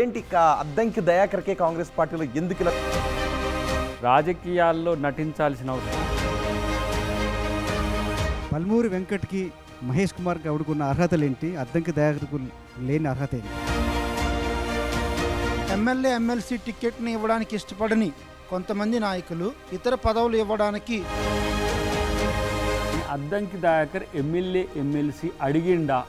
ఏంటి అద్దంకి దయాకర్కే కాంగ్రెస్ పార్టీలో ఎందుకు ఇలా రాజకీయాల్లో నటించాల్సిన అవసరం? పల్మూరి వెంకట్కి మహేష్ కుమార్ గౌడ్కున్న అర్హతలు ఏంటి, అద్దంకి దయాకర్కు లేని అర్హత ఏంటి? ఎమ్మెల్యే ఎమ్మెల్సీ టికెట్ని ఇవ్వడానికి ఇష్టపడని కొంతమంది నాయకులు ఇతర పదవులు ఇవ్వడానికి అద్దంకి దయాకర్ ఎమ్మెల్యే ఎమ్మెల్సీ అడిగిండా?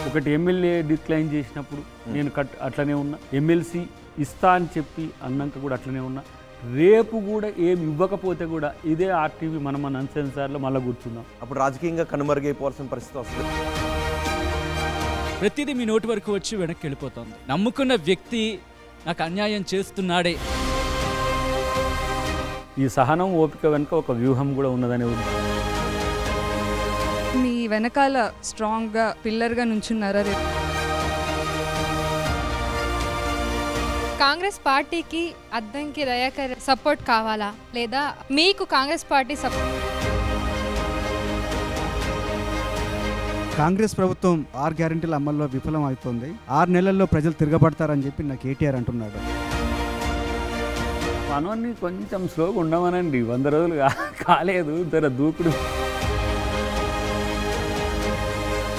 ఒకటి ఎమ్మెల్యే డిక్లైన్ చేసినప్పుడు నేను అట్లనే ఉన్నా, ఎమ్మెల్సీ ఇస్తా అని చెప్పి అన్నాక కూడా అట్లనే ఉన్నా, రేపు కూడా ఏమి ఇవ్వకపోతే కూడా ఇదే ఆర్టీవీ మన అన్సెన్సార్లో మళ్ళీ కూర్చుందాం. అప్పుడు రాజకీయంగా కనుమరుగైపోవాల్సిన పరిస్థితి వస్తుంది. ప్రతిదీ మీ నోటి వరకు వచ్చి వెనక్కి వెళ్ళిపోతుంది. నమ్ముకున్న వ్యక్తి నాకు అన్యాయం చేస్తున్నాడే. ఈ సహనం ఓపిక వెనుక ఒక వ్యూహం కూడా ఉన్నదనే ఉంది. మీ వెనకాల స్ట్రాంగ్గా పిల్లర్గా నుంచున్నారా? కాంగ్రెస్ పార్టీకి అద్దంకి దయాకర్ సపోర్ట్ కావాలా లేదా మీకు కాంగ్రెస్ పార్టీ సపోర్ట్? కాంగ్రెస్ ప్రభుత్వం 6 గ్యారెంటీల అమల్లో విఫలం అవుతోంది. 6 నెలల్లో ప్రజలు తిరగబడతారని చెప్పి నాకు కేటీఆర్ అంటున్నాడు. మనోన్ని కొంచెం స్లోగా ఉండమనండి, 100 రోజులు కాలేదు, జర దూకుడు.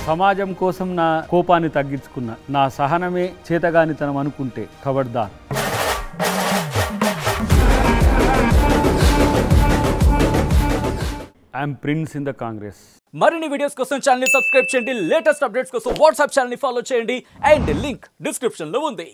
సమాజం కోసం నా కోపాన్ని తగ్గించుకున్నా, నా సహనమే చేతగానితనం అనుకుంటే ఖబర్దార్. I'm prince in the Congress. మరిన్ని వీడియోస్ కోసం ఛానల్ ని సబ్స్క్రైబ్ చేయండి. లేటెస్ట్ అప్డేట్స్ కోసం వాట్సాప్ ఛానల్ ని ఫాలో చేయండి. అండ్ లింక్ డిస్క్రిప్షన్ లో ఉంది.